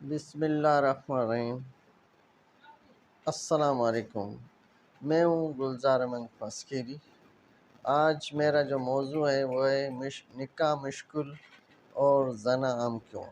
بسم اللہ الرحمن الرحیم۔ السلام علیکم، میں ہوں گلزار امن پسکیری۔ آج میرا جو موضوع ہے وہ ہے نکاح مشکل اور زنا عام کیوں۔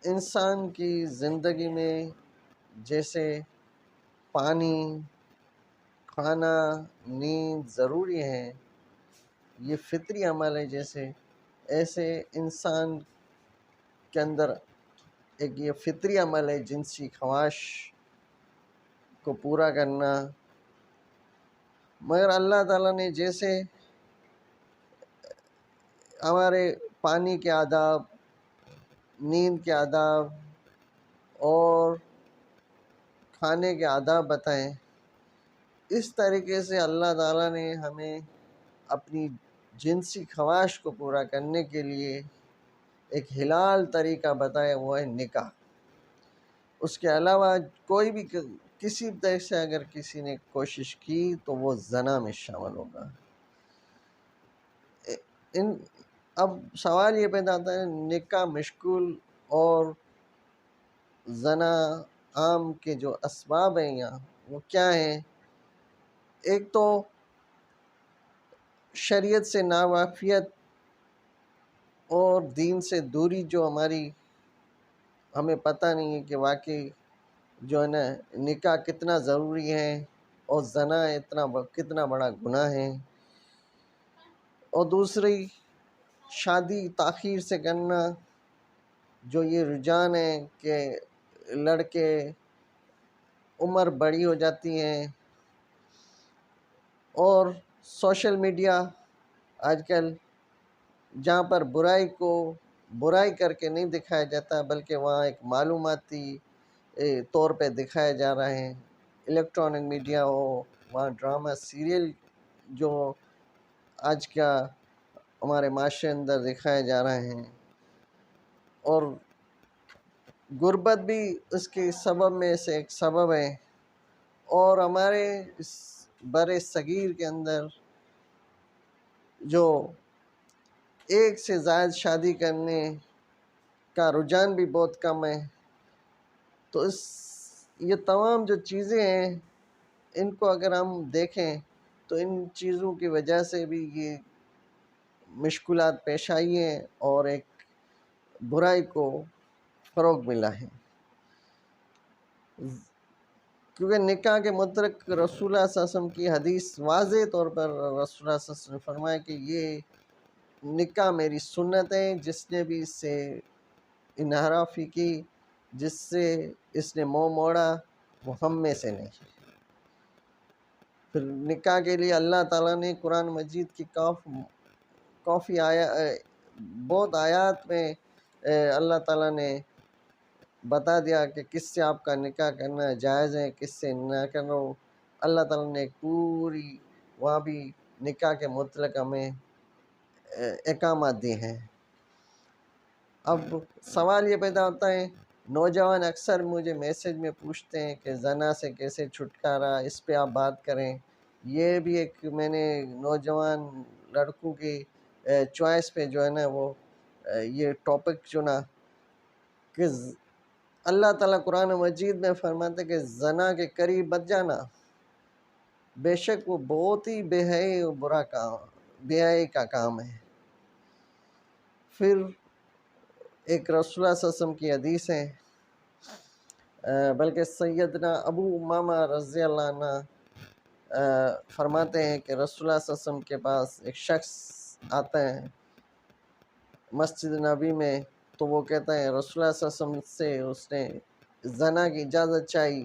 انسان کی زندگی میں جیسے پانی، کھانا، نیند ضروری ہے، یہ فطری عمل ہے، ایسے انسان کے اندر ایک یہ فطری عمل ہے جنسی خواہش کو پورا کرنا، مگر اللہ تعالیٰ نے جیسے ہمارے پانی کے آداب، نیند کے آداب اور کھانے کے آداب بتائیں، اس طریقے سے اللہ تعالیٰ نے ہمیں اپنی جنسی خواہش کو پورا کرنے کے لیے ایک حلال طریقہ بتایا، وہ ہے نکاح۔ اس کے علاوہ کوئی بھی کسی طرح سے اگر کسی نے کوشش کی تو وہ زنا میں شامل ہوگا۔ اب سوال یہ پیدا ہوتا ہے، نکاح مشکل اور زنا عام کے جو اسباب ہیں یہاں وہ کیا ہیں؟ ایک تو شریعت سے ناواقفیت اور دین سے دوری، جو ہمیں پتہ نہیں ہے کہ واقعی جو ہے نا نکاح کتنا ضروری ہے اور زنا کتنا بڑا گناہ ہے۔ اور دوسری، شادی تاخیر سے کرنا، جو یہ رجحان ہے کہ لڑکے عمر بڑی ہو جاتی ہے، اور سوشل میڈیا آج کل جہاں پر برائی کر کے نہیں دکھایا جاتا، بلکہ وہاں ایک معلوماتی طور پہ دکھایا جا رہا ہے۔ الیکٹرانک میڈیا ہو، وہاں ڈرامہ سیریل جو آج کا ہمارے معاشرے اندر دکھائے جا رہے ہیں، اور غربت بھی اس کے سبب میں سے ایک سبب ہے۔ اور ہمارے اس بر صغیر کے اندر جو ایک سے زائد شادی کرنے کا رجحان بھی بہت کم ہے، تو یہ تمام جو چیزیں ہیں، ان کو اگر ہم دیکھیں تو ان چیزوں کی وجہ سے بھی یہ مشکلات پیش آئی ہیں اور ایک برائی کو فروغ ملا ہے۔ کیونکہ نکاح کے متعلق رسول اللہ صلی اللہ علیہ وسلم کی حدیث واضح طور پر رسول اللہ صلی اللہ علیہ وسلم نے فرمایا کہ یہ نکاح میری سنت ہے، جس نے بھی اس سے انحرافی کی، جس سے اس نے منہ موڑا، وہ ہم میں سے نہیں۔ پھر نکاح کے لیے اللہ تعالیٰ نے قرآن مجید کی کافی بہت آیات میں اللہ تعالیٰ نے بتا دیا کہ کس سے آپ کا نکاح کرنا جائز ہے، کس سے نہ کرنا۔ اللہ تعالیٰ نے ایک پوری وہاں بھی نکاح کے متعلق ہمیں احکامات دیے ہیں۔ اب سوال یہ پیدا ہوتا ہے، نوجوان اکثر مجھے میسج میں پوچھتے ہیں کہ زنا سے کیسے چھٹکارا، اس پہ آپ بات کریں۔ یہ بھی ایک میں نے نوجوان لڑکوں کی چوائس پہ جو ہے نا وہ یہ ٹاپک چنا کہ اللہ تعالیٰ قرآن مجید میں فرماتے کہ زنا کے قریب مت جانا، بے شک وہ بہت ہی بے حیائی و برا کام، بے حیائی کا کام ہے۔ پھر ایک رسول اللہ صلی اللہ علیہ وسلم کی حدیث ہے، بلکہ سیدنا ابو امامہ رضی اللہ عنہ فرماتے ہیں کہ رسول اللہ صلی اللہ علیہ وسلم کے پاس ایک شخص آتا ہے مسجد نبی میں، تو وہ کہتا ہے رسول اللہ صلی اللہ علیہ وسلم سے اس نے زنا کی اجازت چاہی،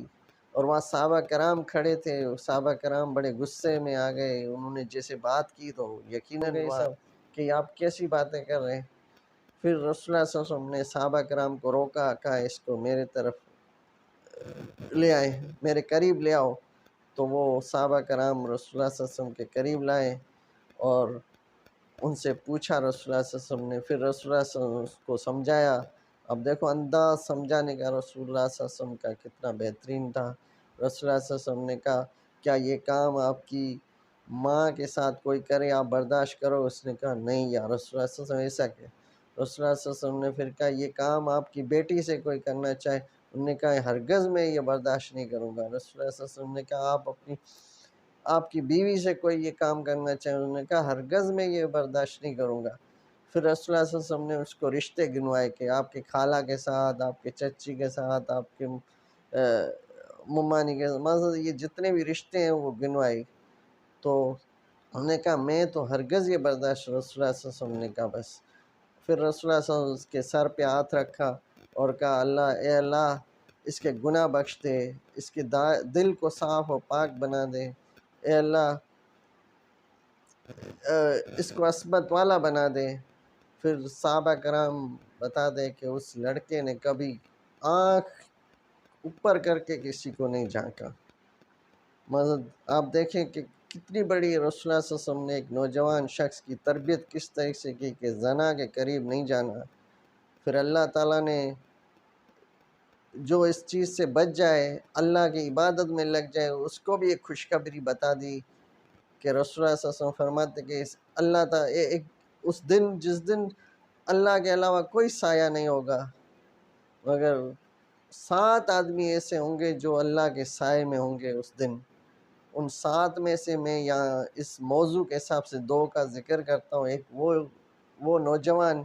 اور وہاں صحابہ کرام کھڑے تھے، صحابہ کرام بڑے غصے میں آ گئے، انہوں نے جیسے بات کی تو یقیناً سب کہ آپ کیسی باتیں کر رہے ہیں۔ پھر رسول اللہ صلی اللہ علیہ وسلم نے صحابہ کرام کو روکا، کہا اس کو میرے طرف لے آئے، میرے قریب لے آؤ۔ تو وہ صحابہ کرام رسول اللہ صلی اللہ علیہ وسلم کے قریب لائے اور ان سے پوچھا رسول اللہ صلی اللہ علیہ وسلم نے، پھر رسول اللہ صلی اللہ علیہ وسلم کو سمجھایا۔ اب دیکھو انداز سمجھانے کا رسول اللہ صلی اللہ علیہ وسلم کا کتنا بہترین تھا۔ رسول اللہ صلی اللہ علیہ وسلم نے کہا کیا یہ کام آپ کی ماں کے ساتھ کوئی کرے آپ برداشت کرو؟ اس نے کہا نہیں یا رسول اللہ صلی اللہ علیہ وسلم ایسا کہ رسول اللہ صلی اللہ علیہ وسلم نے پھر کہا یہ کام آپ کی بیٹی سے کوئی کرنا چاہے، انہوں نے کہا ہرگز میں یہ برداشت نہیں کروں گا۔ رسول اللہ صلی اللہ علیہ وسلم نے کہا آپ کی بیوی سے کوئی یہ کام کرنا چاہے، انہوں نے کہا ہرگز میں یہ برداشت نہیں کروں گا۔ پھر رسول اللہ صلی اللہ علیہ وسلم نے اس کو رشتے گنوائے کہ آپ کے خالہ کے ساتھ، آپ کے چچی کے ساتھ، آپ کے ممانی کے ساتھ، مطلب یہ جتنے بھی رشتے ہیں وہ گنوائے۔ تو انہوں نے کہا میں تو ہرگز یہ برداشت، رسول اللہ صلی اللہ علیہ وسلم نے کہا بس۔ پھر رسول اللہ صلی اللہ علیہ وسلم اس کے سر پہ ہاتھ رکھا اور کہا اے اللہ اس کے گناہ بخش دے، اس کے دل کو صاف و پاک بنا دے، اے اللہ اس کو عصمت والا بنا دے۔ پھر صحابہ کرام بتا دے کہ اس لڑکے نے کبھی آنکھ اوپر کر کے کسی کو نہیں جھانکا۔ مطلب آپ دیکھیں کہ کتنی بڑی رسول اللہ صلی اللہ علیہ وسلم نے ایک نوجوان شخص کی تربیت کس طرح سے کی کہ زنا کے قریب نہیں جانا۔ پھر اللہ تعالیٰ نے جو اس چیز سے بچ جائے، اللہ کی عبادت میں لگ جائے، اس کو بھی ایک خوشخبری بتا دی کہ رسول اللہ صلی اللہ علیہ وسلم فرماتے کہ اللہ تعالیٰ اس دن جس دن اللہ کے علاوہ کوئی سایہ نہیں ہوگا، مگر 7 آدمی ایسے ہوں گے جو اللہ کے سائے میں ہوں گے اس دن۔ ان 7 میں سے میں یہاں اس موضوع کے حساب سے 2 کا ذکر کرتا ہوں۔ ایک وہ نوجوان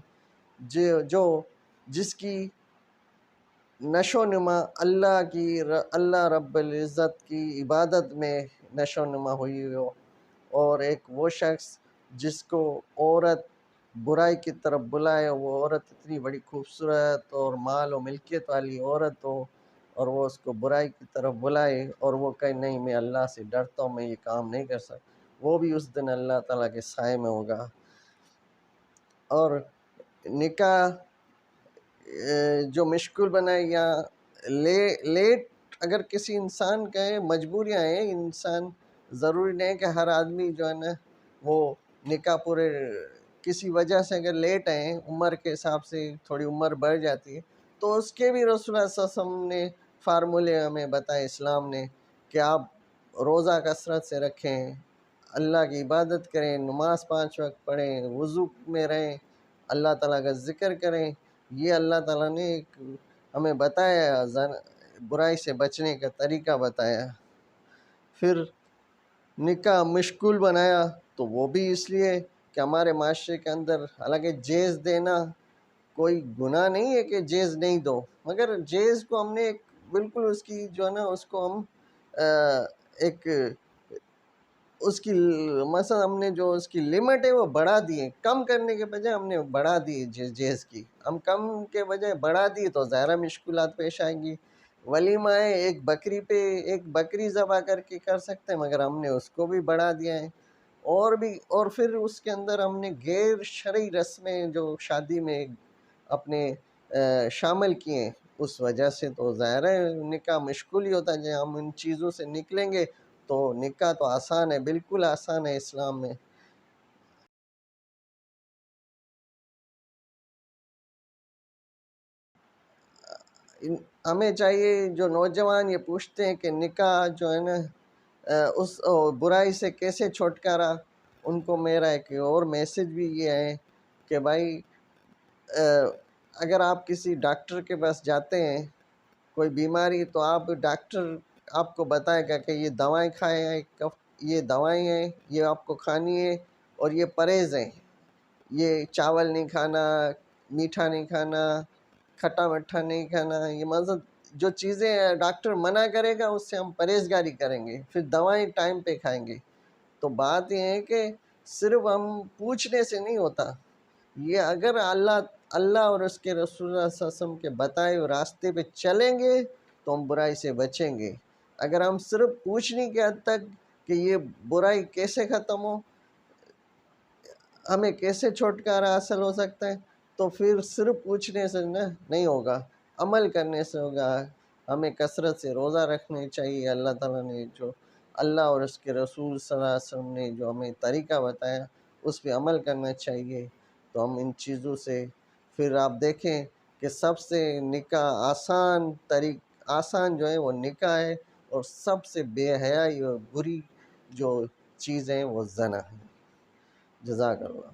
جس کی نشو نما اللہ رب العزت کی عبادت میں نشو نما ہوئی ہو، اور ایک وہ شخص جس کو عورت برائی کی طرف بلائے، وہ عورت اتنی بڑی خوبصورت اور مال و ملکیت والی عورت ہو اور وہ اس کو برائی کی طرف بلائے اور وہ کہے نہیں میں اللہ سے ڈرتا ہوں، میں یہ کام نہیں کر سکتا، وہ بھی اس دن اللہ تعالیٰ کے سائے میں ہوگا۔ اور نکاح جو مشکل بنائے یا لیٹ اگر کسی انسان کا ہے، مجبوریاں ہیں، انسان ضروری نہیں کہ ہر آدمی جو ہے نا وہ نکاح پورے، کسی وجہ سے اگر لیٹ ہیں، عمر کے حساب سے تھوڑی عمر بڑھ جاتی ہے تو اس کے بھی رسول اللہ صلی اللہ علیہ وسلم نے فارمولے ہمیں بتائے اسلام نے کہ آپ روزہ کثرت سے رکھیں، اللہ کی عبادت کریں، نماز 5 وقت پڑھیں، وضو میں رہیں، اللہ تعالیٰ کا ذکر کریں۔ یہ اللہ تعالیٰ نے ہمیں بتایا، برائی سے بچنے کا طریقہ بتایا۔ پھر نکاح مشکل بنایا تو وہ بھی اس لیے کہ ہمارے معاشرے کے اندر، حالانکہ جیز دینا کوئی گناہ نہیں ہے کہ جیز نہیں دو، مگر جیز کو ہم نے بالکل اس کی جو ہے نا اس کو ہم ایک اس کی مثلا ہم نے جو اس کی لمٹ ہے وہ بڑھا دیے، کم کرنے کے بجائے ہم نے بڑھا دی جیز کی، ہم کم کے بجائے بڑھا دی تو ظاہرہ مشکلات پیش آئیں گی۔ ولیمہ ہے ایک بکری ذبح کر سکتے ہیں، مگر ہم نے اس کو بھی بڑھا دیا ہے، اور پھر اس کے اندر ہم نے غیر شرعی رسمیں جو شادی میں اپنے شامل کیے، اس وجہ سے تو ظاہر ہے نکاح مشکل ہی ہوتا ہے۔ جب ہم ان چیزوں سے نکلیں گے تو نکاح تو آسان ہے، بالکل آسان ہے اسلام میں۔ ہمیں چاہیے، جو نوجوان یہ پوچھتے ہیں کہ نکاح جو ہے نا اس برائی سے کیسے چھٹکارا، ان کو میرا ایک اور میسج بھی یہ ہے کہ بھائی اگر آپ کسی ڈاکٹر کے پاس جاتے ہیں کوئی بیماری، تو ڈاکٹر آپ کو بتائے گا کہ یہ دوائیں کھائیں، یہ دوائیں ہیں، یہ آپ کو کھانی ہے، اور یہ پرہیز ہیں، یہ چاول نہیں کھانا، میٹھا نہیں کھانا، کھٹا مٹھا نہیں کھانا، یہ مطلب جو چیزیں ڈاکٹر منع کرے گا اس سے ہم پرہیزگاری کریں گے، پھر دوائیں ٹائم پہ کھائیں گے۔ تو بات یہ ہے کہ صرف ہم پوچھنے سے نہیں ہوتا، یہ اگر اللہ اور اس کے رسول اللہ صلی اللہ علیہ وسلم کے بتائے ہوئے راستے پہ چلیں گے تو ہم برائی سے بچیں گے۔ اگر ہم صرف پوچھنے کے حد تک کہ یہ برائی کیسے ختم ہو، ہمیں کیسے چھٹکارا حاصل ہو سکتا ہے، تو پھر صرف پوچھنے سے نہیں ہوگا، عمل کرنے سے ہوگا۔ ہمیں کثرت سے روزہ رکھنے چاہیے، اللہ تعالیٰ نے جو اللہ اور اس کے رسول صلی اللہ علیہ وسلم نے جو ہمیں طریقہ بتایا اس پہ عمل کرنا چاہیے۔ تو ہم ان چیزوں سے پھر آپ دیکھیں کہ سب سے نکاح آسان جو ہے وہ نکاح ہے، اور سب سے بے حیائی اور بری جو چیز ہیں وہ زنا ہے۔ جزاک اللہ۔